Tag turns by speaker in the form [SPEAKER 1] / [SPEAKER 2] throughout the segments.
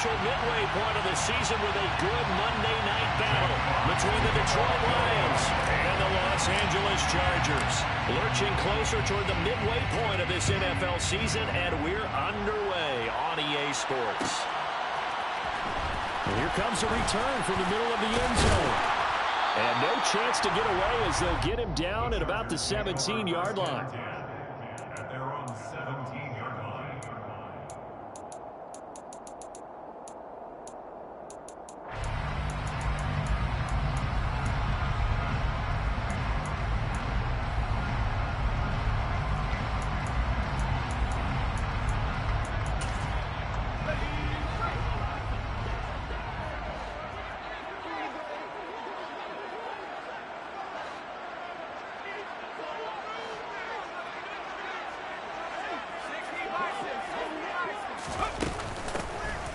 [SPEAKER 1] official midway point of the season with a good Monday night battle between the Detroit Lions and the Los Angeles Chargers. Lurching closer toward the midway point of this NFL season, and we're underway on EA Sports.
[SPEAKER 2] And here comes a return from the middle of the end zone. And no chance to get away as they'll get him down at about the 17-yard line.
[SPEAKER 3] At their own 17-yard line.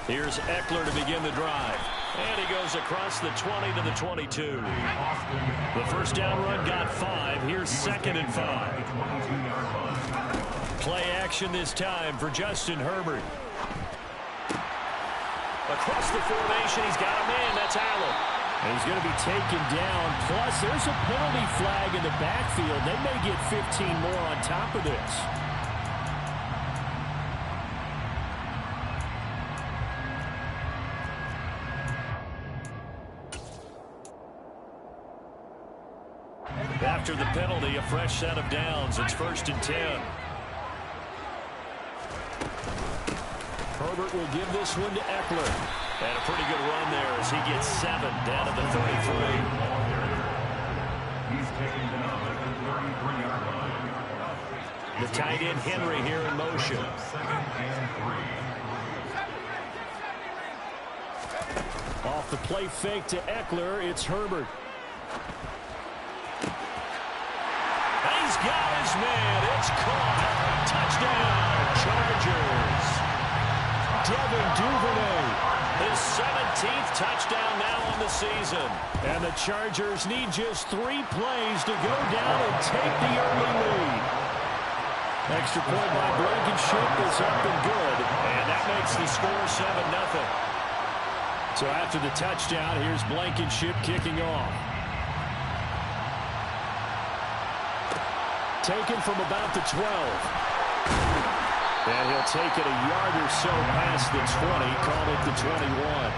[SPEAKER 1] Here's Eckler to begin the drive. And he goes across the 20 to the 22. The first down run got 5. Here's 2nd and 5. Play action this time for Justin Herbert. Across the formation, he's got a man. That's Allen.
[SPEAKER 2] And he's going to be taken down. Plus, there's a penalty flag in the backfield. They may get 15 more on top of this.
[SPEAKER 1] After the penalty, a fresh set of downs. It's 1st and 10.
[SPEAKER 2] Herbert will give this one to Eckler.
[SPEAKER 1] And a pretty good run there as he gets 7 down to the 33.
[SPEAKER 3] He's taken down at the 33-yard line.
[SPEAKER 1] The tight end Henry here in motion.
[SPEAKER 3] 2nd and 3.
[SPEAKER 2] Off the play fake to Eckler, it's Herbert.
[SPEAKER 1] He's got his man. It's caught. Touchdown, Chargers.
[SPEAKER 2] Devin Duvernay.
[SPEAKER 1] His 17th touchdown now on the season.
[SPEAKER 2] And the Chargers need just 3 plays to go down and take the early lead. Extra point by Blankenship is up and good.
[SPEAKER 1] And that makes the score 7-0.
[SPEAKER 2] So after the touchdown, here's Blankenship kicking off. Taken from about the 12. And he'll take it a yard or so past the 20, call it the 21.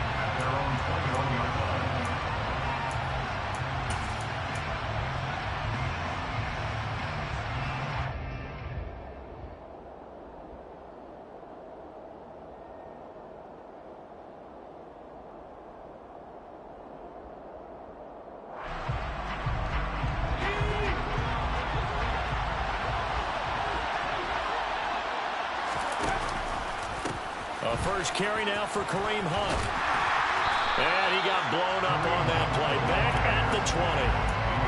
[SPEAKER 1] A first carry now for Kareem Hunt. And he got blown up on that play. Back at the 20.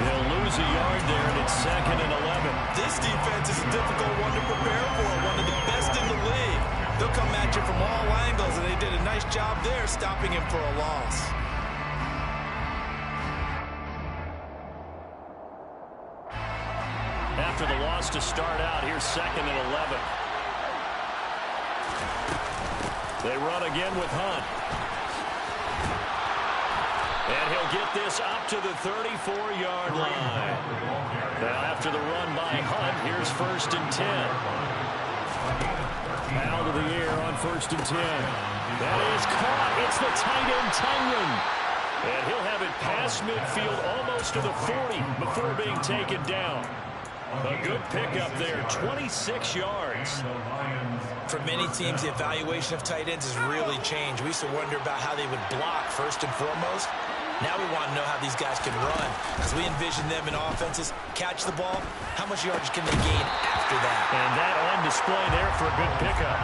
[SPEAKER 1] They'll lose a yard there, and it's 2nd and 11.
[SPEAKER 4] This defense is a difficult one to prepare for. One of the best in the league. They'll come at you from all angles, and they did a nice job there stopping him for a loss.
[SPEAKER 1] After the loss to start out, here's 2nd and 11. They run again with Hunt. And he'll get this up to the 34-yard line. Now after the run by Hunt, here's 1st and 10.
[SPEAKER 2] Out of the air on 1st and 10.
[SPEAKER 1] That is caught. It's the tight end, Tyrant. And he'll have it past midfield almost to the 40 before being taken down. A good pickup there, 26 yards.
[SPEAKER 4] For many teams, the evaluation of tight ends has really changed. We used to wonder about how they would block first and foremost. Now we want to know how these guys can run. As we envision them in offenses, catch the ball, how much yardage can they gain after that?
[SPEAKER 1] And that on display there for a good pickup.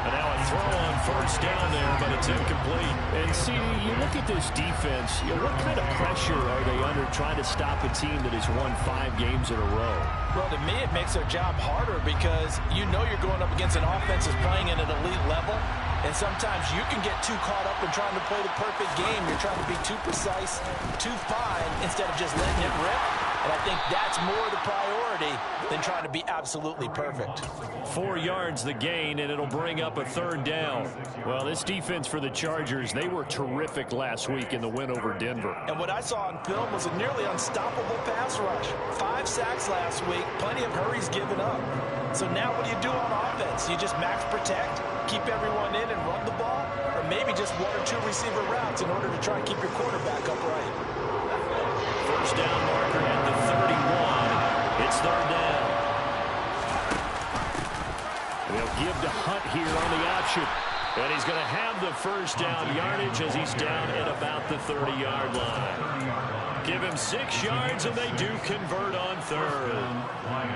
[SPEAKER 1] And now a throw on 1st down there, but it's incomplete.
[SPEAKER 2] And see, you look at this defense, what kind of pressure are they under trying to stop a team that has won 5 games in a row?
[SPEAKER 4] Well, to me, it makes their job harder because you know you're going up against an offense that's playing at an elite level. And sometimes you can get too caught up in trying to play the perfect game. You're trying to be too precise, too fine, instead of just letting it rip. And I think that's more the priority than trying to be absolutely perfect.
[SPEAKER 2] 4 yards the gain, and it'll bring up a 3rd down. Well, this defense for the Chargers, they were terrific last week in the win over Denver.
[SPEAKER 4] And what I saw on film was a nearly unstoppable pass rush. 5 sacks last week, plenty of hurries given up. So now what do you do on offense? You just max protect, keep everyone in and run the ball, or maybe just 1 or 2 receiver routes in order to try and keep your quarterback upright.
[SPEAKER 2] 1st down marker at the 31. It's 3rd down. They'll give to Hunt here on the option. And he's going to have the 1st down yardage as he's down at about the 30-yard line. Give him 6 yards, and they do convert on 3rd.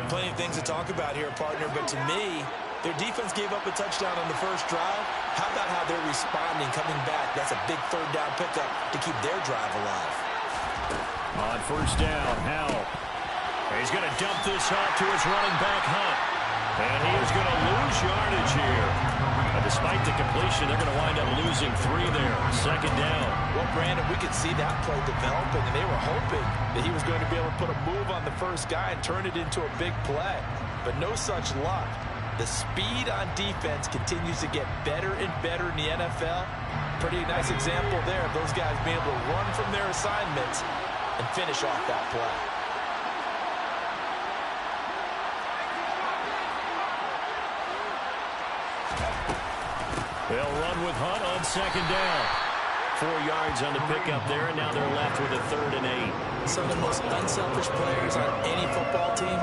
[SPEAKER 4] Plenty of things to talk about here, partner, but to me, their defense gave up a touchdown on the first drive. How about how they're responding, coming back? That's a big 3rd down pickup to keep their drive alive.
[SPEAKER 2] On 1st down, Howell. He's going to dump this off to his running back, Hunt. And he is going to lose yardage here. Despite the completion, they're going to wind up losing 3 there. 2nd down.
[SPEAKER 4] Well, Brandon, we could see that play developing, and they were hoping that he was going to be able to put a move on the first guy and turn it into a big play. But no such luck. The speed on defense continues to get better and better in the NFL. Pretty nice example there of those guys being able to run from their assignments and finish off that play.
[SPEAKER 2] They'll run with Hunt on 2nd down. 4 yards on the pickup there, and now they're left with a 3rd and 8.
[SPEAKER 4] Some of the most unselfish players on any football team,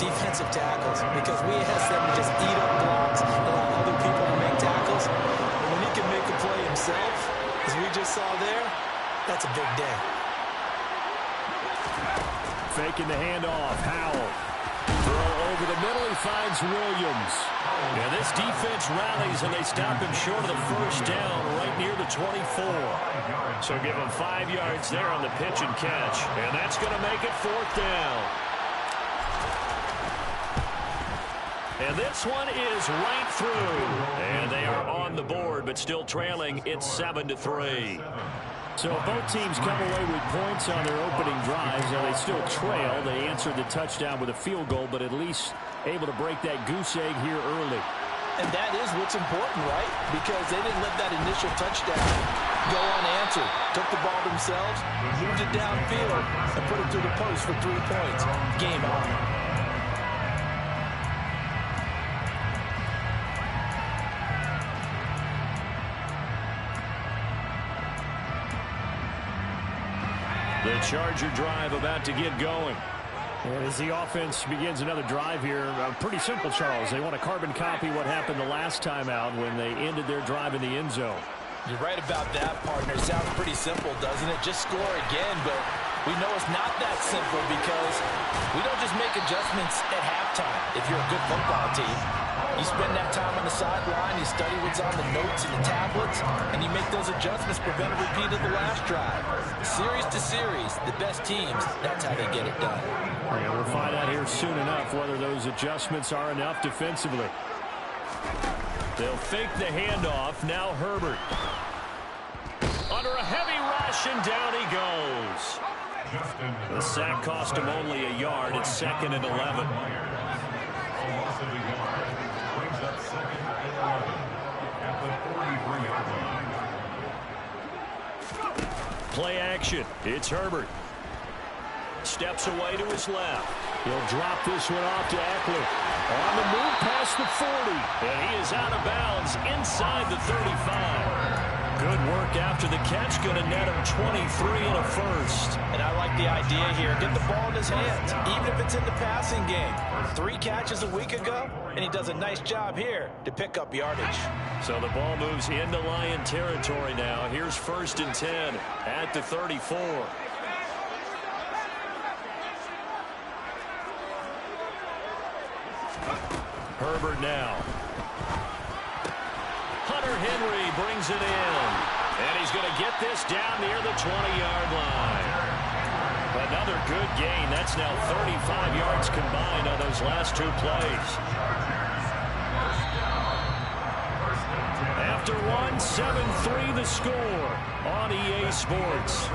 [SPEAKER 4] defensive tackles, because we ask them to just eat up blocks, allow other people to make tackles. And when he can make a play himself, as we just saw there, that's a big day.
[SPEAKER 2] Faking the handoff, Howell. Throw over the middle, he finds Williams. Yeah, this defense rallies, and they stop him short of the 1st down right near the 24. So give him 5 yards there on the pitch and catch, and that's going to make it 4th down. And this one is right through. And they are on the board, but still trailing. It's 7-3. So both teams come away with points on their opening drives. Now they still trail. They answered the touchdown with a field goal, but at least able to break that goose egg here early.
[SPEAKER 4] And that is what's important, right? Because they didn't let that initial touchdown go unanswered. Took the ball themselves, moved it downfield, and put it through the post for 3 points. Game on.
[SPEAKER 2] The Charger drive about to get going. As the offense begins another drive here, pretty simple, Charles. They want to carbon copy what happened the last time out when they ended their drive in the end zone.
[SPEAKER 4] You're right about that, partner. Sounds pretty simple, doesn't it? Just score again, but we know it's not that simple because we don't just make adjustments at halftime if you're a good football team. You spend that time on the sideline, you study what's on the notes and the tablets, and you make those adjustments, prevent a repeat of the last drive. Series to series, the best teams, that's how they get it done.
[SPEAKER 2] Yeah, we'll find out here soon enough whether those adjustments are enough defensively. They'll fake the handoff. Now Herbert. Under a heavy rush, and down he goes. The sack cost him only a yard. It's 2nd and 11. Play action. It's Herbert. Steps away to his left. He'll drop this one off to Eckler. On the move past the 40. And he is out of bounds inside the 35. Good work after the catch. Going to net him 23 and a 1st.
[SPEAKER 4] And I like the idea here. Get the ball in his hands, even if it's in the passing game. 3 catches a week ago, and he does a nice job here to pick up yardage.
[SPEAKER 2] So the ball moves into Lion territory now. Here's 1st and 10 at the 34. Herbert now. Hunter Henry brings it in. And he's going to get this down near the 20-yard line. Another good gain. That's now 35 yards combined on those last 2 plays. After one, 7-3 the score on EA Sports.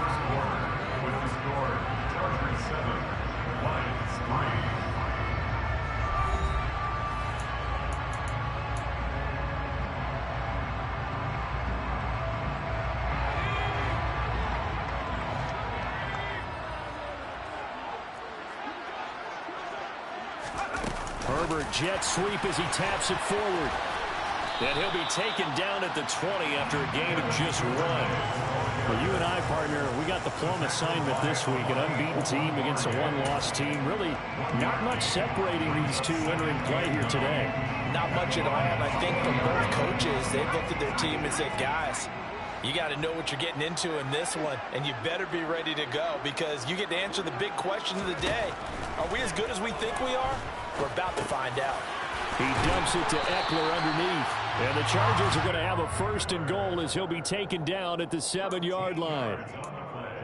[SPEAKER 2] Herbert jet sweep as he taps it forward. And he'll be taken down at the 20 after a gain of just 1.
[SPEAKER 5] Well, you and I, partner, we got the plum assignment this week. An unbeaten team against a one-loss team. Really not much separating these two entering play here today.
[SPEAKER 4] Not much at all. And I think from both coaches, they've looked at their team and said, guys, you got to know what you're getting into in this one, and you better be ready to go because you get to answer the big question of the day. Are we as good as we think we are? We're about to find out.
[SPEAKER 2] He dumps it to Eckler underneath. And the Chargers are going to have a 1st and goal as he'll be taken down at the 7-yard line.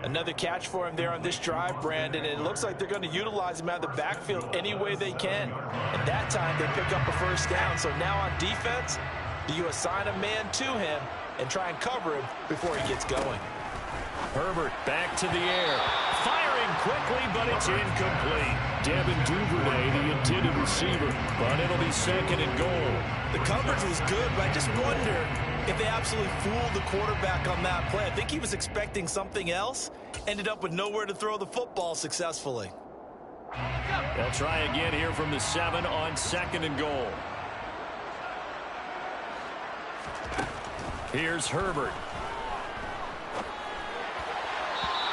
[SPEAKER 4] Another catch for him there on this drive, Brandon, and it looks like they're going to utilize him out of the backfield any way they can. And that time they pick up a 1st down. So now on defense, do you assign a man to him and try and cover him before he gets going?
[SPEAKER 2] Herbert back to the air. Firing quickly, but it's incomplete. Devin Duvernay, the intended receiver, but it'll be 2nd and goal.
[SPEAKER 4] The coverage was good, but I just wonder if they absolutely fooled the quarterback on that play. I think he was expecting something else. Ended up with nowhere to throw the football successfully.
[SPEAKER 2] They'll try again here from the 7 on 2nd and goal. Here's Herbert.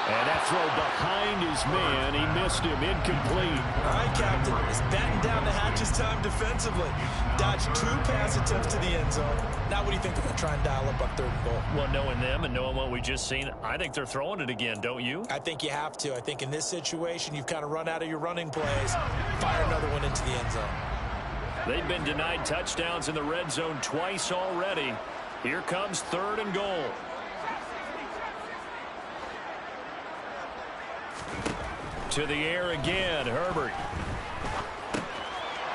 [SPEAKER 2] And that throw behind his man. He missed him. Incomplete.
[SPEAKER 4] All right, Captain. It's batting down the hatches time defensively. Dodged 2 pass attempts to the end zone. Now what do you think they're going to try and dial up on 3rd and goal?
[SPEAKER 2] Well, knowing them and knowing what we just seen, I think they're throwing it again, don't you?
[SPEAKER 4] I think you have to. I think in this situation, you've kind of run out of your running plays. Fire another one into the end zone.
[SPEAKER 2] They've been denied touchdowns in the red zone twice already. Here comes 3rd and goal. To the air again, Herbert.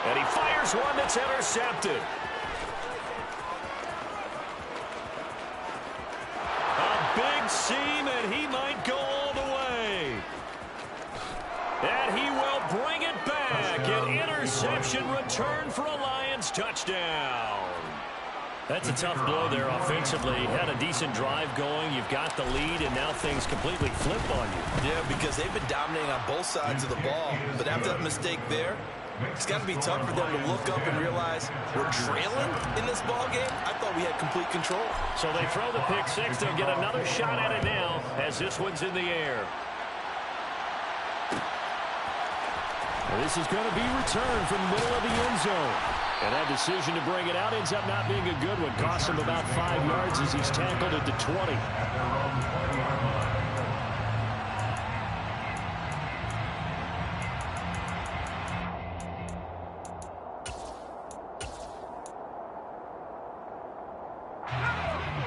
[SPEAKER 2] And he fires one that's intercepted. A big seam, and he might go all the way. And he will bring it back. An interception return for a Lions touchdown. That's a tough blow there offensively. Had a decent drive going. You've got the lead, and now things completely flip on you.
[SPEAKER 4] Yeah, because they've been dominating on both sides of the ball. But after that mistake there, it's got to be tough for them to look up and realize we're trailing in this ball game. I thought we had complete control.
[SPEAKER 2] So they throw the pick 6. They'll get another shot at it now as this one's in the air. Well, this is going to be returned from the middle of the end zone. And that decision to bring it out ends up not being a good one. Costs him about 5 yards as he's tackled at the 20.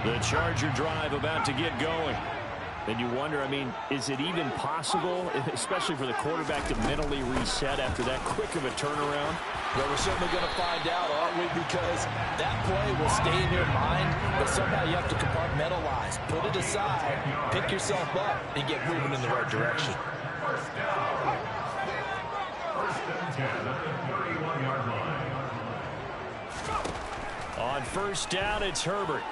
[SPEAKER 2] The Charger drive about to get going. And you wonder, I mean, is it even possible, especially for the quarterback, to mentally reset after that quick of a turnaround?
[SPEAKER 4] Well, we're certainly going to find out, aren't we? Because that play will stay in your mind, but somehow you have to compartmentalize. Put it aside, pick yourself up, and get moving in the right direction.
[SPEAKER 3] First and 10 at the 31-yard line.
[SPEAKER 2] On 1st down, it's Herbert.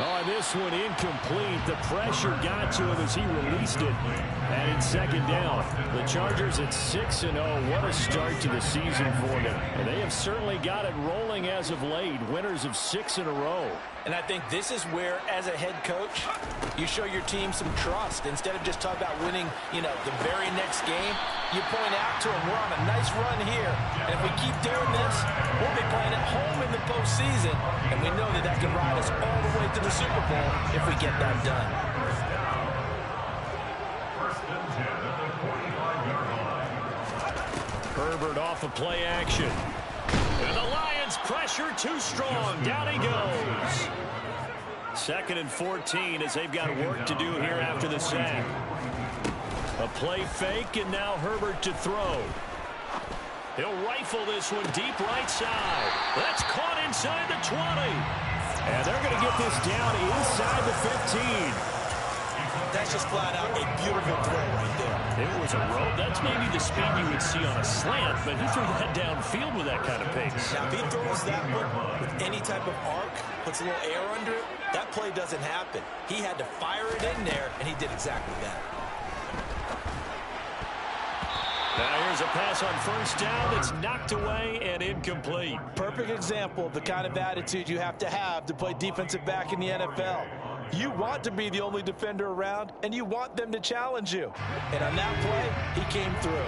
[SPEAKER 2] Oh, this one incomplete. The pressure got to him as he released it. And in 2nd down, the Chargers at 6-0. What a start to the season for them. And they have certainly got it rolling as of late. Winners of 6 in a row.
[SPEAKER 4] And I think this is where, as a head coach, you show your team some trust. Instead of just talking about winning, the very next game, you point out to them, we're on a nice run here. And if we keep doing this, we'll be playing at home in the postseason. And we know that can ride us all the way to the Super Bowl if we get that done.
[SPEAKER 3] First and 10 at the 45-yard line.
[SPEAKER 2] Herbert off of play action. And the Lions pressure too strong. Down he goes. 2nd and 14 as they've got work to do here after the sack. A play fake, and now Herbert to throw. He'll rifle this one deep right side. That's caught inside the 20. And they're going to get this down inside the 15.
[SPEAKER 4] That's just flat out a beautiful throw right there.
[SPEAKER 2] It was a rope. That's maybe the speed you would see on a slant, but he threw that downfield with that kind of pace.
[SPEAKER 4] Now, if he throws that one with any type of arc, puts a little air under it, that play doesn't happen. He had to fire it in there, and he did exactly that.
[SPEAKER 2] Now here's a pass on first down that's knocked away and incomplete.
[SPEAKER 4] Perfect example of the kind of attitude you have to play defensive back in the NFL. You want to be the only defender around, and you want them to challenge you. And on that play, he came through.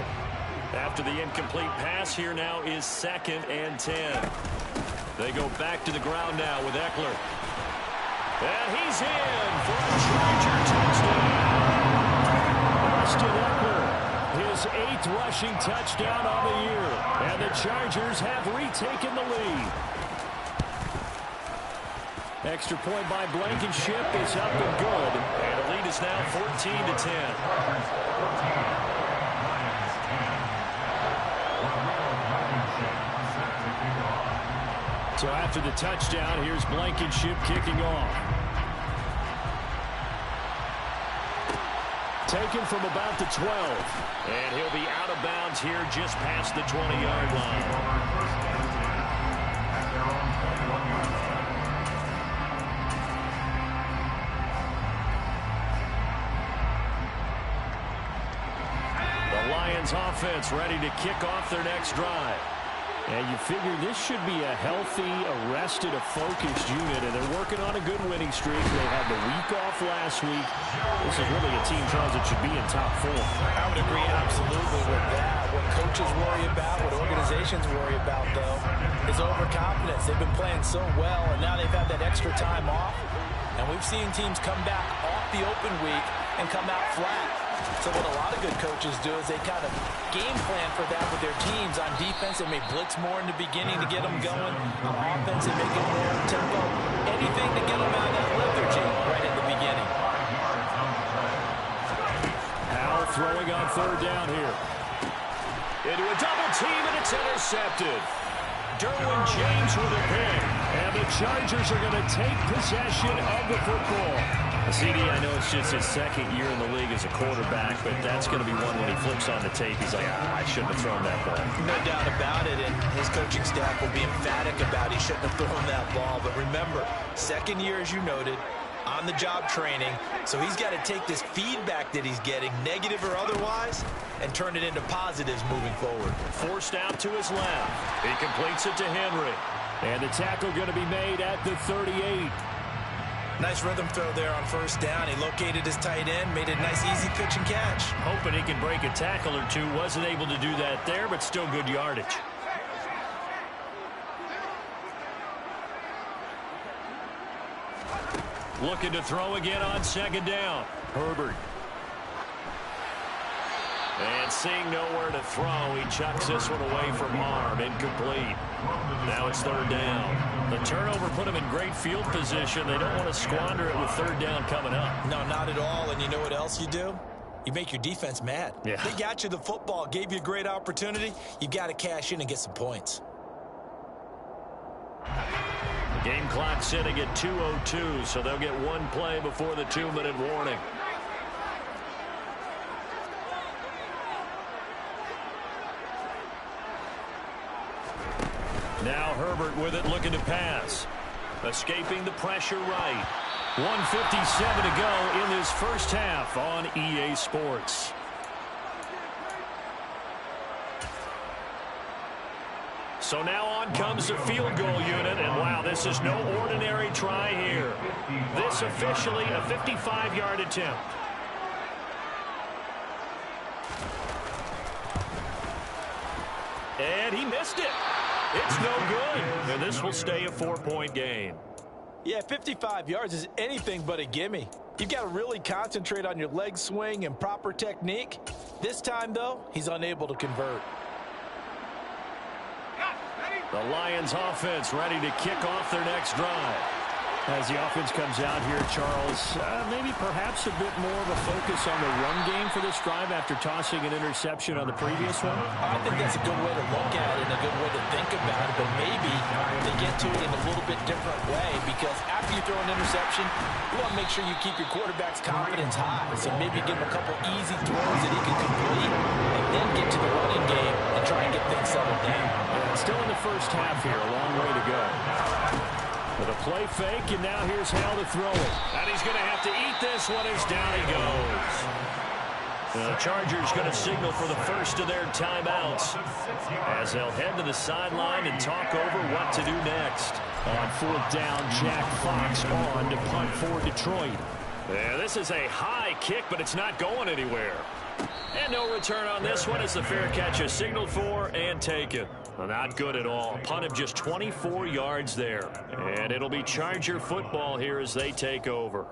[SPEAKER 2] After the incomplete pass, here now is 2nd and 10. They go back to the ground now with Eckler. And he's in for a Charger touchdown. Austin Eckler, his 8th rushing touchdown on the year. And the Chargers have retaken the lead. Extra point by Blankenship is up and good. And the lead is now 14-10. So after the touchdown, here's Blankenship kicking off. Taken from about the 12. And he'll be out of bounds here just past the 20-yard line. Offense ready to kick off their next drive. And you figure this should be a healthy, arrested, a focused unit, and they're working on a good winning streak. They had the week off last week. This is really a team, Charles, that should be in top 4.
[SPEAKER 4] I would agree absolutely with that. What coaches worry about, what organizations worry about, though, is overconfidence. They've been playing so well, and now they've had that extra time off. And we've seen teams come back off the open week and come out flat. So what a lot of good coaches do is they kind of game plan for that with their teams. On defense, they may blitz more in the beginning to get them going. On offense, they may get more tempo. Anything to get them out of that lethargy right at the beginning.
[SPEAKER 2] Howell throwing on 3rd down here. Into a double team, and it's intercepted. Derwin James with a pick. And the Chargers are going to take possession of the football. CD, I know it's just his 2nd year in the league as a quarterback, but that's going to be one when he flips on the tape. He's like, I shouldn't have thrown that ball.
[SPEAKER 4] No doubt about it, and his coaching staff will be emphatic about he shouldn't have thrown that ball. But remember, 2nd year, as you noted, on-the-job training, so he's got to take this feedback that he's getting, negative or otherwise, and turn it into positives moving forward.
[SPEAKER 2] Forced out to his left. He completes it to Henry. And the tackle going to be made at the 38.
[SPEAKER 4] Nice rhythm throw there on first down. He located his tight end, made a nice easy pitch and catch.
[SPEAKER 2] Hoping he can break a tackle or two. Wasn't able to do that there, but still good yardage. Looking to throw again on 2nd down. Herbert. And seeing nowhere to throw, he chucks this one away from arm. Incomplete. Now it's 3rd down. The turnover put him in great field position. They don't want to squander it with 3rd down coming up.
[SPEAKER 4] No, not at all. And you know what else you do? You make your defense mad.
[SPEAKER 2] Yeah.
[SPEAKER 4] They got you the football, gave you a great opportunity. You've got to cash in and get some points.
[SPEAKER 2] Game clock sitting at 2:02, so they'll get one play before the 2-minute warning. Now Herbert with it, looking to pass. Escaping the pressure right. 1:57 to go in this first half on EA Sports. So now on comes the field goal unit, and wow, this is no ordinary try here. This officially a 55-yard attempt. And he missed it. It's no good. And this will stay a 4-point game.
[SPEAKER 4] Yeah, 55 yards is anything but a gimme. You've got to really concentrate on your leg swing and proper technique. This time, though, he's unable to convert.
[SPEAKER 2] The Lions offense ready to kick off their next drive.
[SPEAKER 5] As the offense comes out here, Charles, maybe perhaps a bit more of a focus on the run game for this drive after tossing an interception on the previous one?
[SPEAKER 4] I think that's a good way to look at it and a good way to think about it, but maybe they get to it in a little bit different way because after you throw an interception, you want to make sure you keep your quarterback's confidence high. So maybe give him a couple easy throws that he can complete and then get to the running game and try and get things settled down.
[SPEAKER 5] Yeah, still in the first half here, a long way to go. With a play fake, and now here's Hal to throw it.
[SPEAKER 1] And he's going to have to eat this one as down he goes. The Chargers going to signal for the first of their timeouts as they'll head to the sideline and talk over what to do next.
[SPEAKER 5] On fourth down, Jack Fox on to punt for Detroit.
[SPEAKER 1] Yeah, this is a high kick, but it's not going anywhere. And no return on this one as the fair catch is signaled for and taken. Well, not good at all. Punt of just 24 yards there. And it'll be Charger football here as they take over.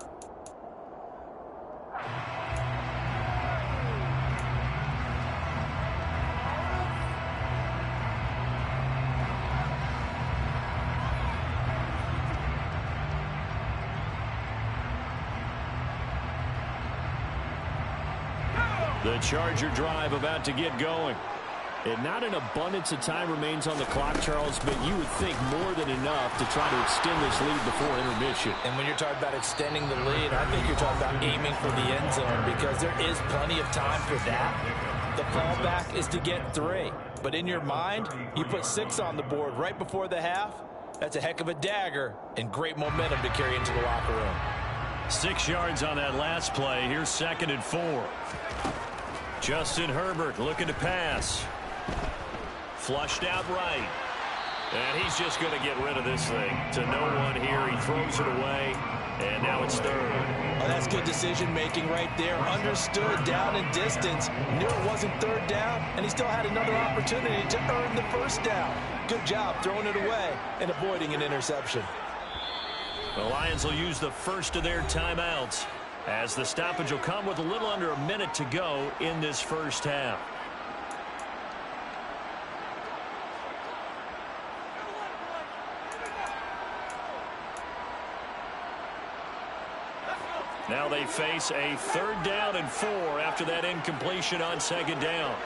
[SPEAKER 1] The Charger drive about to get going. And not an abundance of time remains on the clock, Charles, but you would think more than enough to try to extend this lead before intermission.
[SPEAKER 4] And when you're talking about extending the lead, I think you're talking about aiming for the end zone because there is plenty of time for that. The fallback is to get 3. But in your mind, you put 6 on the board right before the half. That's a heck of a dagger and great momentum to carry into the locker room.
[SPEAKER 1] 6 yards on that last play. Here's 2nd and 4. Justin Herbert looking to pass. Flushed out right. And he's just going to get rid of this thing. To no one here. He throws it away. And now it's 3rd.
[SPEAKER 4] Oh, that's good decision-making right there. Understood down and distance. Knew it wasn't 3rd down. And he still had another opportunity to earn the 1st down. Good job throwing it away and avoiding an interception.
[SPEAKER 1] The Lions will use the first of their timeouts as the stoppage will come with a little under a minute to go in this first half. Now they face a 3rd down and 4 after that incompletion on 2nd down.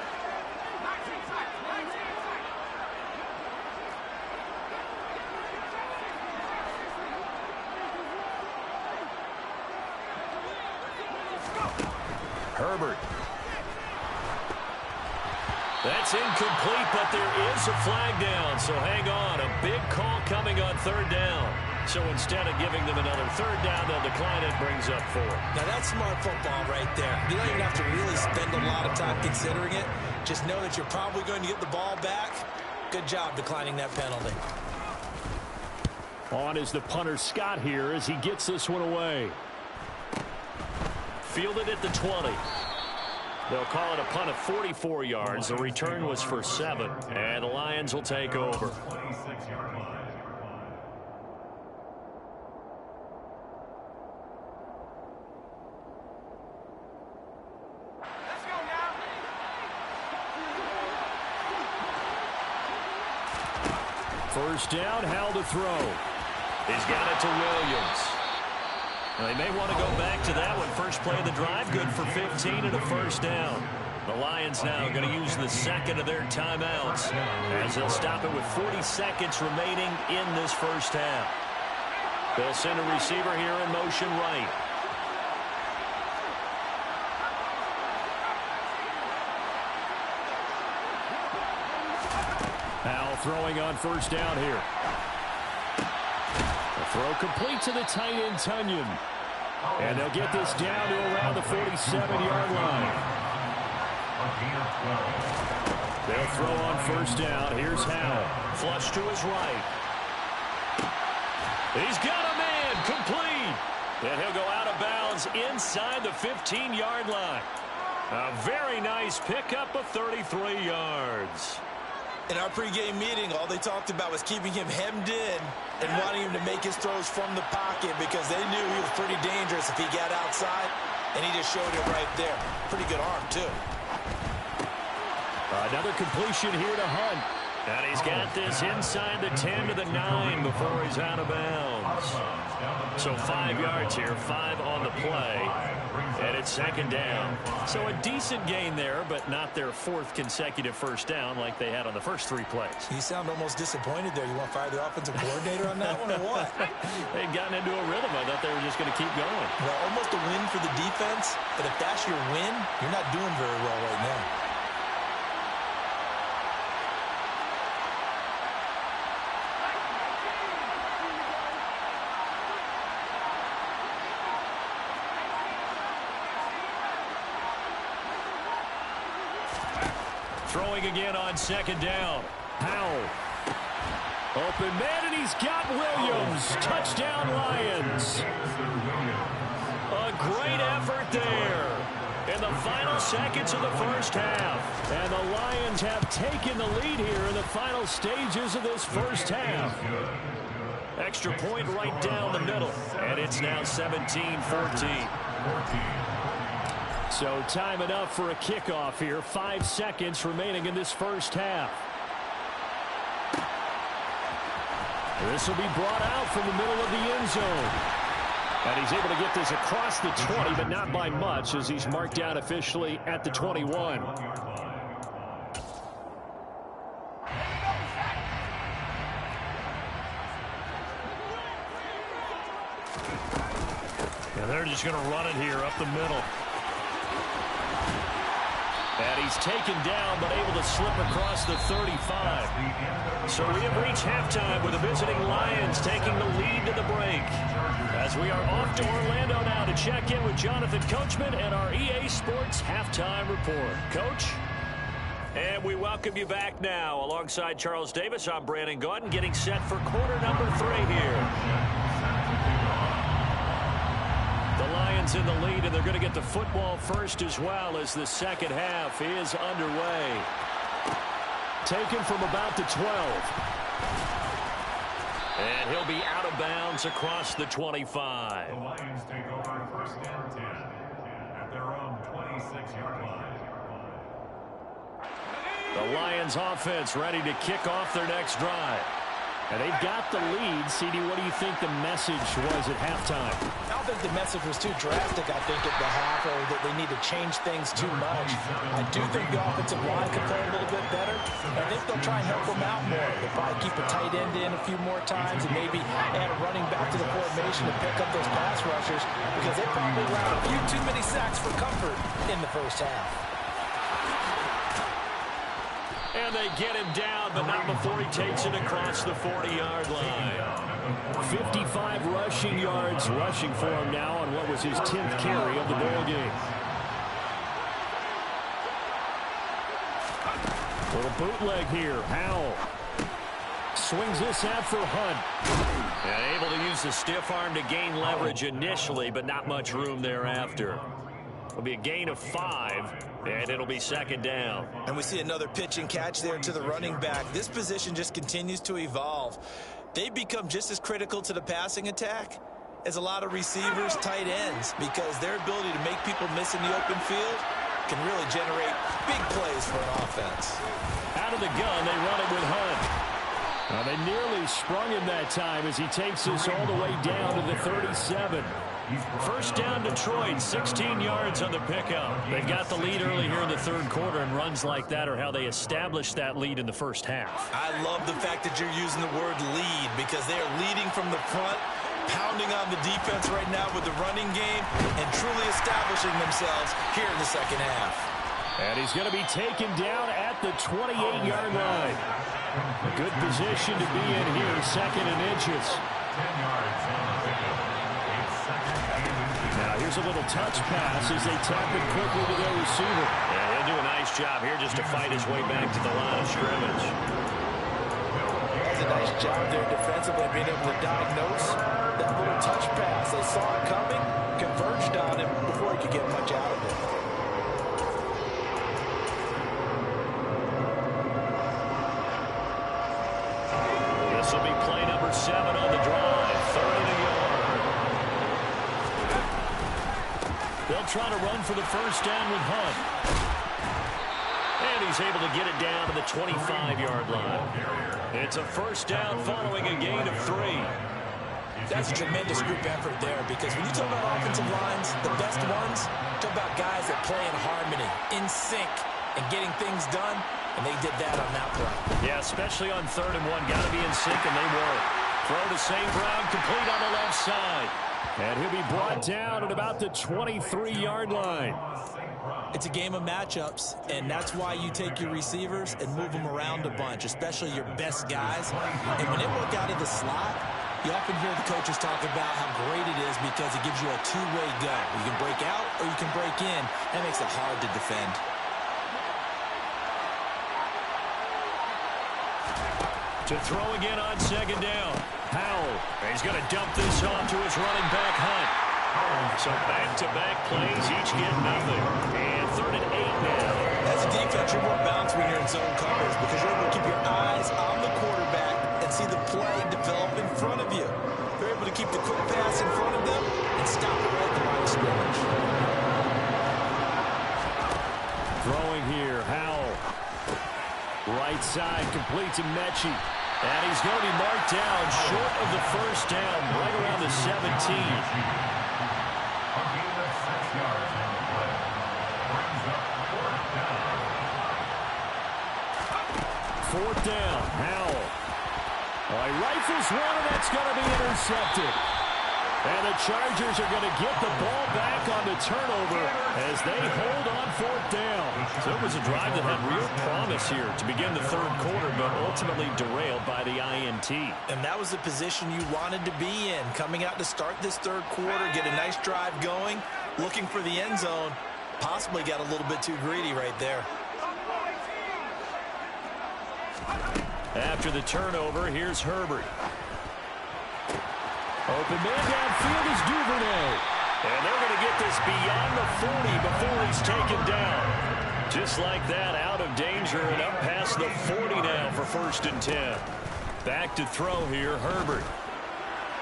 [SPEAKER 1] Herbert. That's incomplete, but there is a flag down, so hang on. A big call coming on 3rd down. So instead of giving them another 3rd down, they'll decline it, brings up 4.
[SPEAKER 4] Now that's smart football right there. You don't even have to really spend a lot of time considering it. Just know that you're probably going to get the ball back. Good job declining that penalty.
[SPEAKER 5] On is the punter Scott here as he gets this one away.
[SPEAKER 1] Fielded at the 20. They'll call it a punt of 44 yards. The return was for 7. And the Lions will take over.
[SPEAKER 5] First down, Hal to throw.
[SPEAKER 1] He's got it to Williams. Now, they may want to go back to that one. First play of the drive, good for 15 and a 1st down. The Lions now going to use the 2nd of their timeouts as they'll stop it with 40 seconds remaining in this first half. They'll send a receiver here in motion right.
[SPEAKER 5] Hal throwing on 1st down here. The throw complete to the tight end, Tunyon. And they'll get this down to around the 47-yard line. They'll throw on 1st down. Here's Hal.
[SPEAKER 1] Flush to his right. He's got a man complete. And he'll go out of bounds inside the 15-yard line. A very nice pickup of 33 yards.
[SPEAKER 4] In our pregame meeting, all they talked about was keeping him hemmed in and wanting him to make his throws from the pocket because they knew he was pretty dangerous if he got outside, and he just showed it right there. Pretty good arm, too.
[SPEAKER 5] Another completion here to Hunt.
[SPEAKER 1] And he's got this inside the 10 to the 9 before he's out of bounds. So 5 yards here, 5 on the play, and it's second down.
[SPEAKER 5] So a decent gain there, but not their 4th consecutive first down like they had on the first 3 plays.
[SPEAKER 4] You sound almost disappointed there. You want to fire the offensive coordinator on that one or what?
[SPEAKER 5] They'd gotten into a rhythm. I thought they were just going to keep going.
[SPEAKER 4] Well, almost a win for the defense, but if that's your win, you're not doing very well right now.
[SPEAKER 1] Throwing again on second down.
[SPEAKER 5] Powell. Open man, and he's got Williams. Touchdown, Lions.
[SPEAKER 1] A great effort there in the final seconds of the first half.
[SPEAKER 5] And the Lions have taken the lead here in the final stages of this first half.
[SPEAKER 1] Extra point right down the middle. And it's now 17-14.
[SPEAKER 5] So time enough for a kickoff here. 5 seconds remaining in this first half. This will be brought out from the middle of the end zone. And he's able to get this across the 20, but not by much, as he's marked out officially at the 21.
[SPEAKER 1] And they're just going to run it here up the middle. And he's taken down, but able to slip across the 35. So we have reached halftime with the visiting Lions taking the lead to the break. As we are off to Orlando now to check in with Jonathan Coachman and our EA Sports Halftime Report. Coach? And we welcome you back now. Alongside Charles Davis, I'm Brandon Gaudin, getting set for quarter number 3 here. The Lions in the lead, and they're going to get the football first as well as the second half is underway. Taken from about the 12. And he'll be out of bounds across the 25.
[SPEAKER 3] The Lions take over first and 10 at their own 26-yard line.
[SPEAKER 1] The Lions offense ready to kick off their next drive.
[SPEAKER 5] And they've got the lead. CD, what do you think the message was at halftime?
[SPEAKER 4] I don't think the message was too drastic, I think, at the half, or that they need to change things too much. I do think the offensive line can play a little bit better. I think they'll try and help them out more. They'll probably keep a tight end in a few more times and maybe add a running back to the formation to pick up those pass rushers, because they probably ran a few too many sacks for comfort in the first half.
[SPEAKER 1] And they get him down, but not before he takes it across the 40-yard line.
[SPEAKER 5] 55 rushing yards rushing for him now on what was his 10th carry of the ball game. Little bootleg here. Powell swings this out for Hunt.
[SPEAKER 1] And able to use the stiff arm to gain leverage initially, but not much room thereafter. It'll be a gain of 5, and it'll be second down.
[SPEAKER 4] And we see another pitch and catch there to the running back. This position just continues to evolve. They become just as critical to the passing attack as a lot of receivers, tight ends, because their ability to make people miss in the open field can really generate big plays for an offense.
[SPEAKER 5] Out of the gun, they run it with Hunt. Now they nearly sprung him that time as he takes this all the way down to the 37.
[SPEAKER 1] First down Detroit, 16 yards on the pickup.
[SPEAKER 5] They've got the lead early here in the third quarter, and runs like that are how they established that lead in the first half.
[SPEAKER 4] I love the fact that you're using the word lead, because they are leading from the front, pounding on the defense right now with the running game, and truly establishing themselves here in the second half.
[SPEAKER 5] And he's going to be taken down at the 28-yard line. Good position to be in here, second and inches.
[SPEAKER 3] 10 yards on the pickup.
[SPEAKER 5] Now here's a little touch pass as they tap it quickly to their receiver.
[SPEAKER 1] Yeah, he'll do a nice job here just to fight his way back to the line of scrimmage.
[SPEAKER 4] That's a nice job there defensively, being able to diagnose that little touch pass. They saw it coming, converged on him before he could get much out of it.
[SPEAKER 1] This will be play number 7 on the drive. 3rd and a yard. They'll try to run for the first down with Hunt. And he's able to get it down to the 25-yard line. It's a first down following a gain of 3.
[SPEAKER 4] That's a tremendous group effort there, because when you talk about offensive lines, the best ones, talk about guys that play in harmony, in sync, and getting things done, and they did that on that play.
[SPEAKER 1] Yeah, especially on 3rd and 1. Got to be in sync, and they were. Throw to St. Brown, complete on the left side.
[SPEAKER 5] And he'll be brought down at about the 23-yard line.
[SPEAKER 4] It's a game of matchups, and that's why you take your receivers and move them around a bunch, especially your best guys. And when they work out of the slot, you often hear the coaches talk about how great it is because it gives you a two-way go. You can break out or you can break in. That makes it hard to defend.
[SPEAKER 1] To throw again on 2nd down. Powell. He's going to dump this off to his running back, Hunt. So back-to-back plays, each get nothing. And 3rd and 8 now.
[SPEAKER 4] As a defense, you're more balanced when you're in zone coverage because you're able to keep your eyes on the quarterback and see the play develop in front of you. They're able to keep the quick pass in front of them and stop it right at the line of scrimmage.
[SPEAKER 5] Throwing here, Howell. Right side, complete to Mechie.
[SPEAKER 1] And he's going to be marked down short of the first down, right around the 17.
[SPEAKER 5] Fourth down, Howell. He rifles one, and that's going to be intercepted. And the Chargers are going to get the ball back on the turnover as they hold on 4th down.
[SPEAKER 1] So it was a drive that had real promise here to begin the 3rd quarter, but ultimately derailed by the INT.
[SPEAKER 4] And that was the position you wanted to be in, coming out to start this 3rd quarter, get a nice drive going, looking for the end zone. Possibly got a little bit too greedy right there.
[SPEAKER 1] After the turnover, here's Herbert.
[SPEAKER 5] Open man downfield is Duvernay.
[SPEAKER 1] And they're going to get this beyond the 40 before he's taken down. Just like that, out of danger and up past the 40 now for 1st and 10. Back to throw here, Herbert.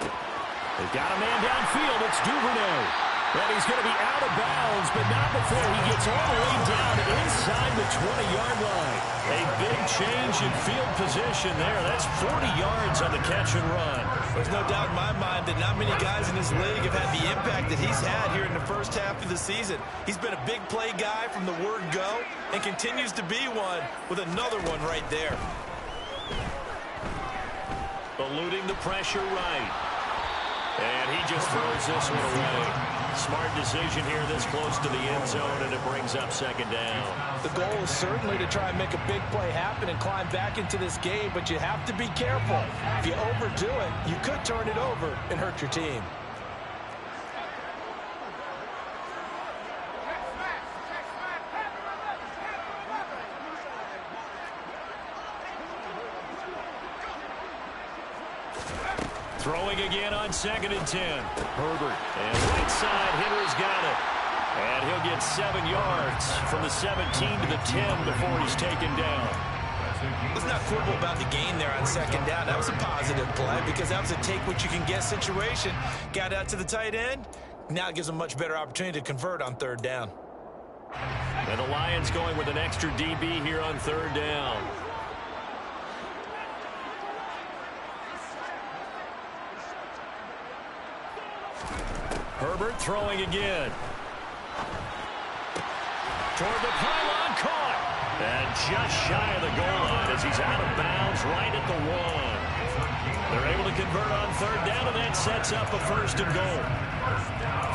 [SPEAKER 5] They've got a man downfield. It's Duvernay. And he's going to be out of bounds, but not before he gets all the way down inside the 20-yard line.
[SPEAKER 1] A big change in field position there. That's 40 yards on the catch and run.
[SPEAKER 4] There's no doubt in my mind that not many guys in this league have had the impact that he's had here in the first half of the season. He's been a big play guy from the word go and continues to be one with another one right there.
[SPEAKER 1] Eluding the pressure right. And he just throws this one away. Smart decision here this close to the end zone, and it brings up 2nd down.
[SPEAKER 4] The goal is certainly to try and make a big play happen and climb back into this game, but you have to be careful. If you overdo it, you could turn it over and hurt your team.
[SPEAKER 1] Throwing again on 2nd and 10. Herbert. And right side, Hitter's got it. And he'll get 7 yards from the 17 to the 10 before he's taken down.
[SPEAKER 4] Let's not quibble about the gain there on 2nd down. That was a positive play because that was a take-what-you-can-get situation. Got out to the tight end. Now it gives them a much better opportunity to convert on 3rd down.
[SPEAKER 1] And the Lions going with an extra DB here on 3rd down. Herbert throwing again. Toward the pylon, caught. And just shy of the goal line as he's out of bounds right at the 1. They're able to convert on 3rd down, and that sets up a 1st and goal.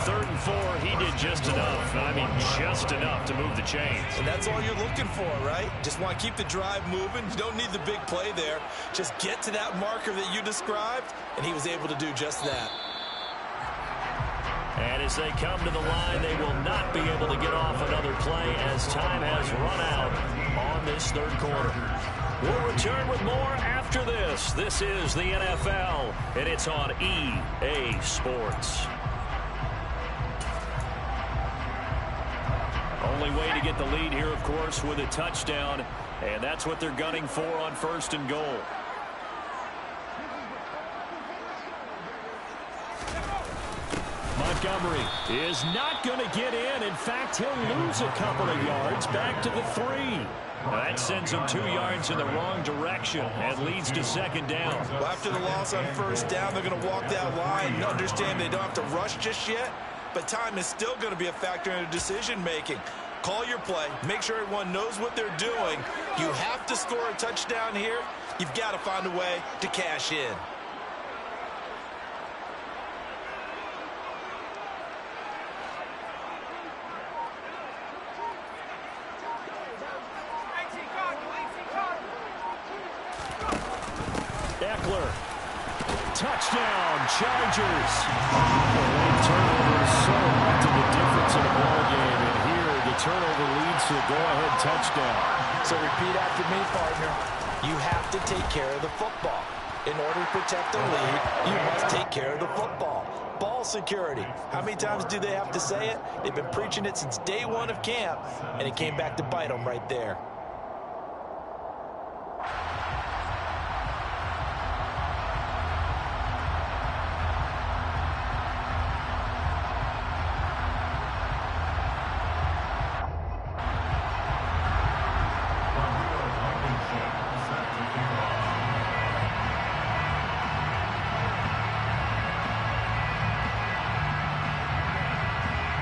[SPEAKER 1] 3rd and 4, he did just enough. I mean, just enough to move the chains.
[SPEAKER 4] And that's all you're looking for, right? Just want to keep the drive moving. You don't need the big play there. Just get to that marker that you described, and he was able to do just that.
[SPEAKER 1] And as they come to the line, they will not be able to get off another play as time has run out on this 3rd quarter. We'll return with more after this. This is the NFL, and it's on EA Sports. Only way to get the lead here, of course, with a touchdown, and that's what they're gunning for on 1st and goal.
[SPEAKER 5] Montgomery is not going to get in. In fact, he'll lose a couple of yards back to the 3.
[SPEAKER 2] Now that sends them 2 yards in the wrong direction and leads to second down.
[SPEAKER 4] Well, after the loss on first down, they're going to walk that line and understand they don't have to rush just yet, but time is still going to be a factor in their decision-making. Call your play. Make sure everyone knows what they're doing. You have to score a touchdown here. You've got to find a way to cash in.
[SPEAKER 2] Touchdown, Chargers. The late turnover is so often the difference in a ball game, and here the turnover leads to a go-ahead touchdown.
[SPEAKER 4] So repeat after me, partner. You have to take care of the football. In order to protect the lead, you must take care of the football. Ball security. How many times do they have to say it? They've been preaching it since day one of camp, and it came back to bite them right there.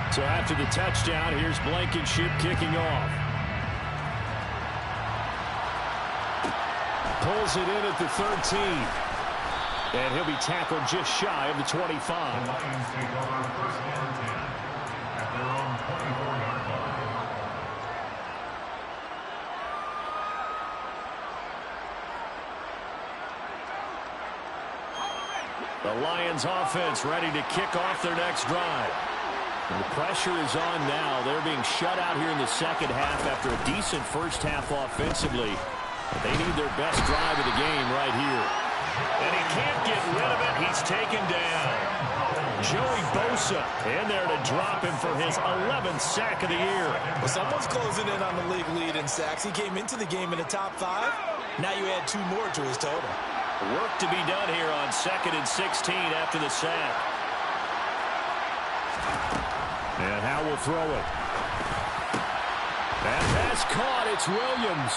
[SPEAKER 2] So after the touchdown, here's Blankenship kicking off. Pulls it in at the 13. And he'll be tackled just shy of the 25.
[SPEAKER 3] The Lions take over first and 10 at their own 24-yard line.
[SPEAKER 2] The Lions offense ready to kick off their next drive. And the pressure is on now. They're being shut out here in the second half after a decent first half offensively. But they need their best drive of the game right here. And he can't get rid of it. He's taken down. Joey Bosa in there to drop him for his 11th sack of the year.
[SPEAKER 4] Well, someone's closing in on the league lead in sacks. He came into the game in the top 5. Now you add 2 more to his total.
[SPEAKER 2] Work to be done here on 2nd and 16 after the sack. And how will throw it. And pass caught. It's Williams.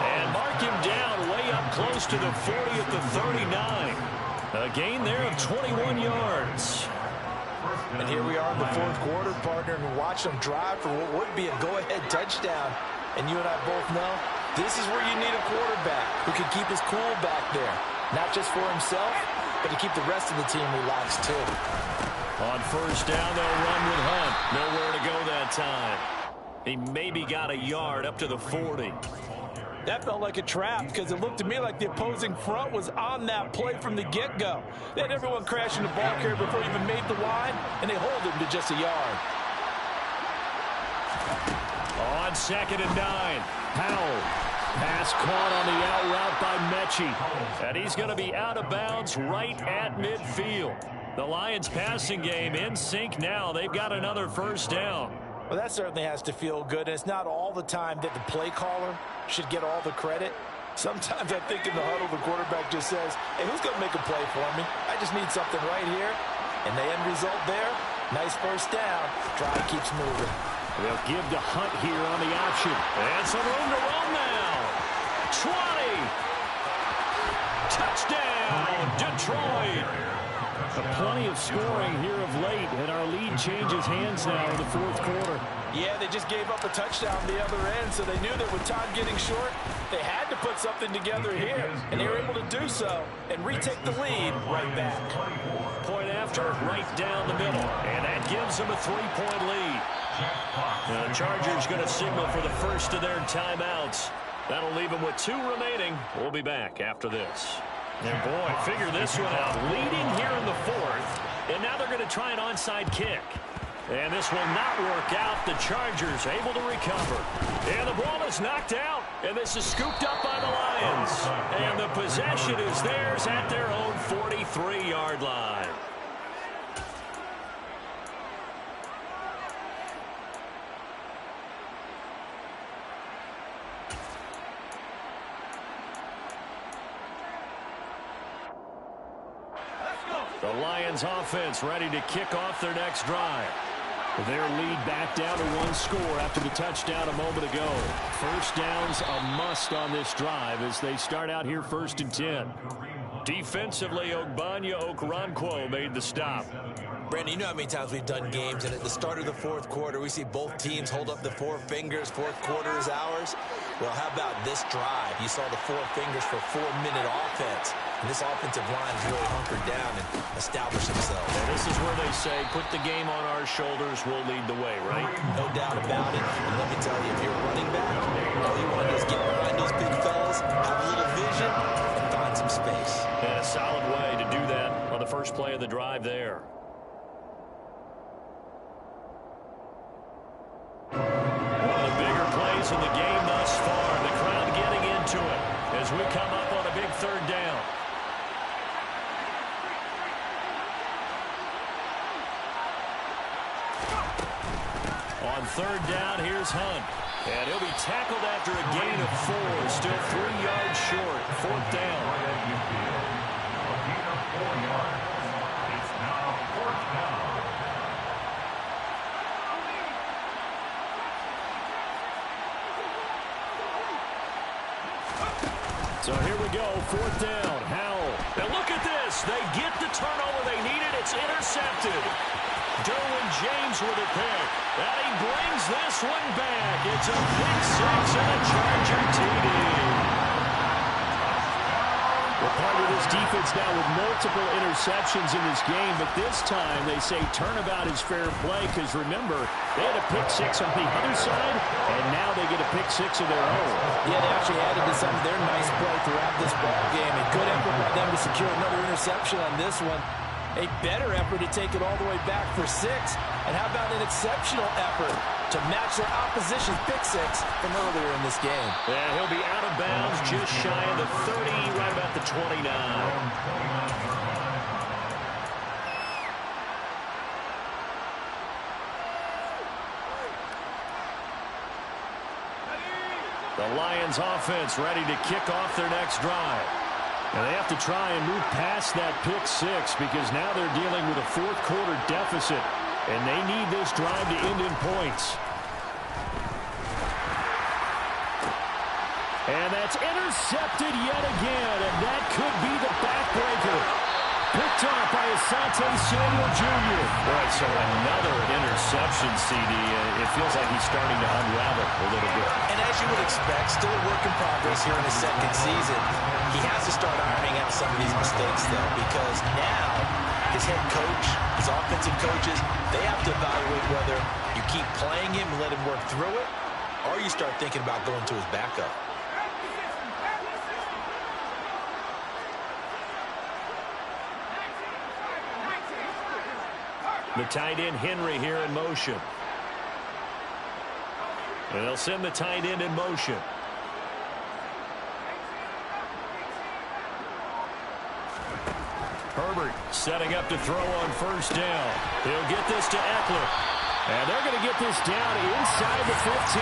[SPEAKER 2] And mark him down way up close to the 40 at the 39. A gain there of 21 yards.
[SPEAKER 4] And here we are in the 4th quarter, partner, and watch them drive for what would be a go-ahead touchdown. And you and I both know this is where you need a quarterback who can keep his cool back there. Not just for himself, but to keep the rest of the team relaxed too.
[SPEAKER 2] On first down, they'll run with Hunt. Nowhere to go that time. He maybe got a yard up to the 40.
[SPEAKER 4] That felt like a trap because it looked to me like the opposing front was on that play from the get-go. They had everyone crashing the ball carrier before he even made the line, and they hold him to just a yard.
[SPEAKER 2] On 2nd and 9, Powell. Pass caught on the out route by Mechie. And he's going to be out of bounds right at midfield. The Lions passing game in sync now. They've got another first down.
[SPEAKER 4] Well, that certainly has to feel good. And it's not all the time that the play caller should get all the credit. Sometimes I think in the huddle, the quarterback just says, hey, who's going to make a play for me? I just need something right here. And the end result there, nice first down. Drive keeps moving.
[SPEAKER 2] They'll give to Hunt here on the option. And some room to run now. 20. Touchdown, Detroit. Plenty of scoring here of late, and our lead changes hands now in the 4th quarter.
[SPEAKER 4] Yeah, they just gave up a touchdown the other end, so they knew that with time getting short, they had to put something together here, and they were able to do so and retake the lead right back.
[SPEAKER 2] Point after, right down the middle, and that gives them a 3-point lead. The Chargers going to signal for the first of their timeouts. That'll leave them with 2 remaining. We'll be back after this. And boy, figure this one out. Leading here in the 4th, and now they're going to try an onside kick. And this will not work out. The Chargers able to recover. And the ball is knocked out, and this is scooped up by the Lions. And the possession is theirs at their own 43-yard line. The Lions offense ready to kick off their next drive.
[SPEAKER 5] Their lead back down to one score after the touchdown a moment ago. First down's a must on this drive as they start out here 1st and 10.
[SPEAKER 2] Defensively, Ogbanya Okoronkwo made the stop.
[SPEAKER 4] Brandon, you know how many times we've done games, and at the start of the fourth quarter, we see both teams hold up the four fingers, fourth quarter is ours. Well, how about this drive? You saw the four fingers for 4-minute offense. And this offensive line has really hunkered down and established themselves.
[SPEAKER 2] And this is where they say, put the game on our shoulders, we'll lead the way, right?
[SPEAKER 4] No doubt about it. And let me tell you, if you're a running back, all you want to do is get behind those big fellas, have a little vision, and find some space.
[SPEAKER 2] And a solid way to do that on the first play of the drive there. One of the bigger plays in the game thus far. The crowd getting into it as we come up on a big third down. On third down, here's Hunt. And he'll be tackled after a gain of 4. Still 3 yards short. 4th down.
[SPEAKER 3] It's now 4th down.
[SPEAKER 5] So here we go, 4th down. Howell.
[SPEAKER 2] And look at this. They get the turnover they needed. It's intercepted. Derwin James with a pick. And he brings this one back. It's a pick 6 and a Charger TD.
[SPEAKER 5] We're part of this defense now with multiple interceptions in this game, but this time they say turnabout is fair play because, remember, they had a pick 6 on the other side, and now they get a pick 6 of their own.
[SPEAKER 4] Yeah, they actually added to some of their nice play throughout this ball game, and good effort by them to secure another interception on this one. A better effort to take it all the way back for 6. And how about an exceptional effort to match their opposition's pick 6 from earlier in this game?
[SPEAKER 2] Yeah, he'll be out of bounds just shy of the 30, right about the 29.
[SPEAKER 5] The Lions offense ready to kick off their next drive. And they have to try and move past that pick 6 because now they're dealing with a fourth quarter deficit. And they need this drive to end in points. And that's intercepted yet again. And that could be the backbreaker. Picked off by Asante Samuel Jr.
[SPEAKER 2] Boy, so another interception, CD. It feels like he's starting to unravel a little bit.
[SPEAKER 4] And as you would expect, still a work in progress here in his second season. He has to start ironing out some of these mistakes, though, because now his head coach, his offensive coaches, they have to evaluate whether you keep playing him and let him work through it, or you start thinking about going to his backup.
[SPEAKER 2] The tight end, Henry, here in motion. And they'll send the tight end in motion. Herbert setting up to throw on first down. He'll get this to Eckler. And they're going to get this down inside the 15.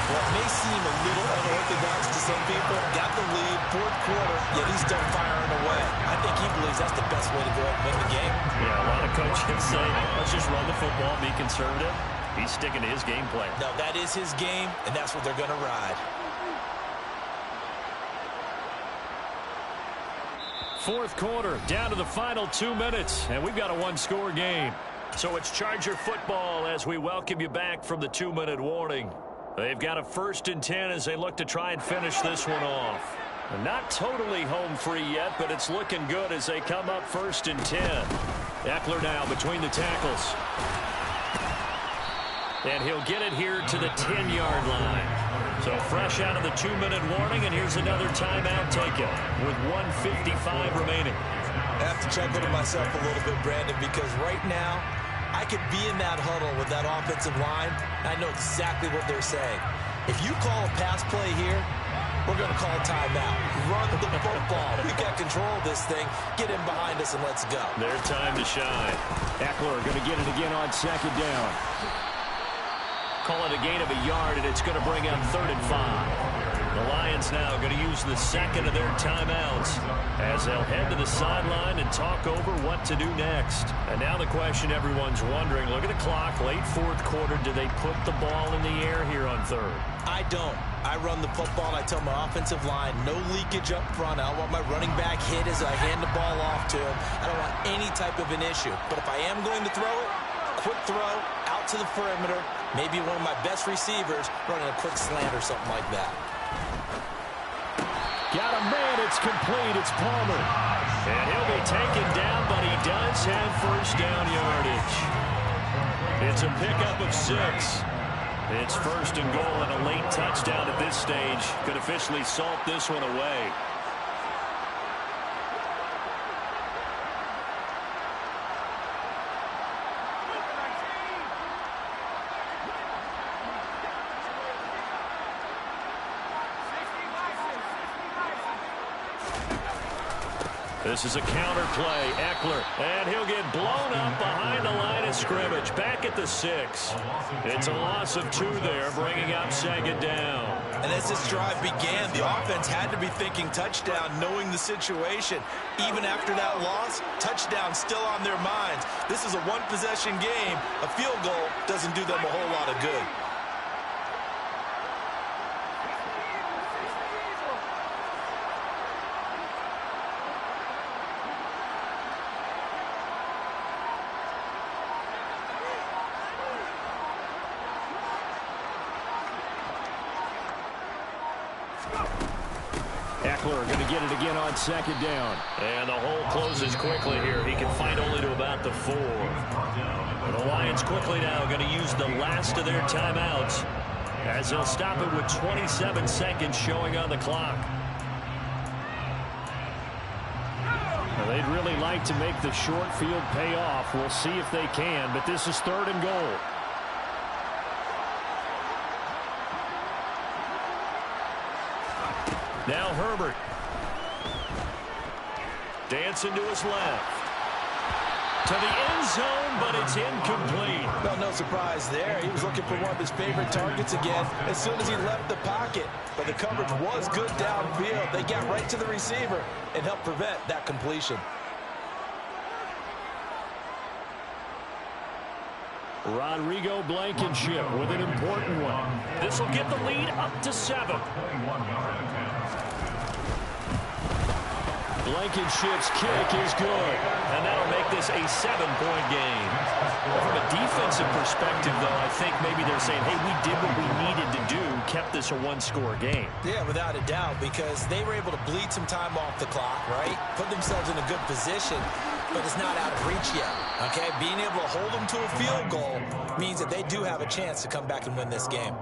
[SPEAKER 4] Well, it may seem a little unorthodox to some people. Got the lead, fourth quarter, yet he's still firing away. I think he believes that's the best way to go ahead and win the game.
[SPEAKER 2] Yeah, a lot of coaches say, let's just run the football, be conservative. He's sticking to his game plan.
[SPEAKER 4] No, that is his game, and that's what they're going to ride.
[SPEAKER 2] Fourth quarter, down to the final 2 minutes, and we've got a one-score game. So it's Charger football as we welcome you back from the 2-minute warning. They've got a 1st and 10 as they look to try and finish this one off. Not totally home free yet, but it's looking good as they come up 1st and 10. Eckler now between the tackles. And he'll get it here to the 10-yard line. So fresh out of the 2-minute warning, and here's another timeout taken with 1:55 remaining.
[SPEAKER 4] I have to chuckle to myself a little bit, Brandon, because right now I could be in that huddle with that offensive line, and I know exactly what they're saying. If you call a pass play here, we're going to call a timeout. Run the football. We got control of this thing. Get in behind us and let's go.
[SPEAKER 2] Their time to shine.
[SPEAKER 5] Eckler going to get it again on 2nd down.
[SPEAKER 2] Call it a gain of a yard, and it's going to bring up 3rd and 5.
[SPEAKER 1] The Lions now going to use the second of their timeouts as they'll head to the sideline and talk over what to do next. And now the question everyone's wondering, look at the clock, late fourth quarter, do they put the ball in the air here on third?
[SPEAKER 4] I don't. I run the football, and I tell my offensive line, no leakage up front. I don't want my running back hit as I hand the ball off to him. I don't want any type of an issue. But if I am going to throw it, quick throw, out to the perimeter, maybe one of my best receivers running a quick slant or something like that.
[SPEAKER 5] Got a man, it's complete, it's Palmer.
[SPEAKER 1] And he'll be taken down, but he does have first down yardage. It's a pickup of 6. It's first and goal and a late touchdown at this stage. Could officially salt this one away. This is a counter play. Eckler, and he'll get blown up behind the line of scrimmage. Back at the 6. It's a loss of 2 there, bringing up second down.
[SPEAKER 4] And as this drive began, the offense had to be thinking touchdown, knowing the situation. Even after that loss, touchdown still on their minds. This is a one-possession game. A field goal doesn't do them a whole lot of good.
[SPEAKER 5] Eckler going to get it again on second down.
[SPEAKER 1] And the hole closes quickly here. He can fight only to about the 4. The Lions quickly now going to use the last of their timeouts as they'll stop it with 27 seconds showing on the clock.
[SPEAKER 5] Well, they'd really like to make the short field pay off. We'll see if they can, but this is third and goal.
[SPEAKER 1] Now Herbert. Dancing to his left. To the end zone, but it's incomplete.
[SPEAKER 4] Well, no surprise there. He was looking for one of his favorite targets again as soon as he left the pocket. But the coverage was good downfield. They got right to the receiver and helped prevent that completion.
[SPEAKER 5] Rodrigo Blankenship with an important one.
[SPEAKER 1] This will get the lead up to 7.
[SPEAKER 5] Blankenship's kick is good.
[SPEAKER 1] And that'll make this a 7-point game. From a defensive perspective, though, I think maybe they're saying, hey, we did what we needed to do, kept this a 1-score game.
[SPEAKER 4] Yeah, without a doubt, because they were able to bleed some time off the clock, right? Put themselves in a good position, but it's not out of reach yet, okay? Being able to hold them to a field goal means that they do have a chance to come back and win this game.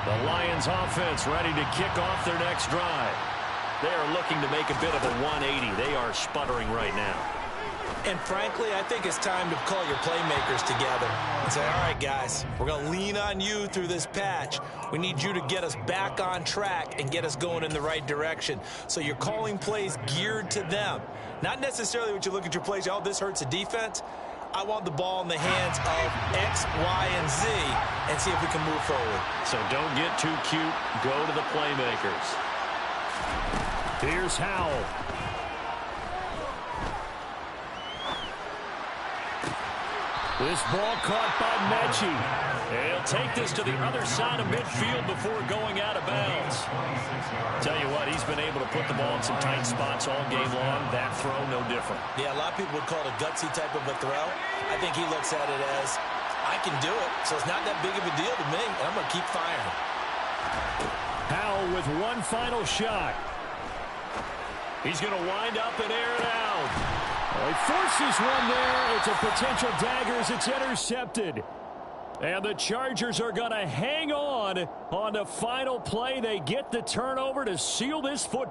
[SPEAKER 1] The Lions offense ready to kick off their next drive. They are looking to make a bit of a 180. They are sputtering right now.
[SPEAKER 4] And frankly, I think it's time to call your playmakers together and say, all right, guys, we're going to lean on you through this patch. We need you to get us back on track and get us going in the right direction. So you're calling plays geared to them. Not necessarily what you look at your plays, oh, this hurts the defense. I want the ball in the hands of X, Y, and Z and see if we can move forward.
[SPEAKER 1] So don't get too cute. Go to the playmakers.
[SPEAKER 5] Here's Howell. This ball caught by Mechie.
[SPEAKER 1] He'll take this to the other side of midfield before going out of bounds. Tell you what, he's been able to put the ball in some tight spots all game long. That throw, no different.
[SPEAKER 4] Yeah, a lot of people would call it a gutsy type of a throw. I think he looks at it as, I can do it, so it's not that big of a deal to me, and I'm going to keep firing.
[SPEAKER 5] Howell with one final shot.
[SPEAKER 1] He's going to wind up and air it out.
[SPEAKER 5] He forces one there. It's a potential dagger as it's intercepted. And the Chargers are going to hang on the final play. They get the turnover to seal this football.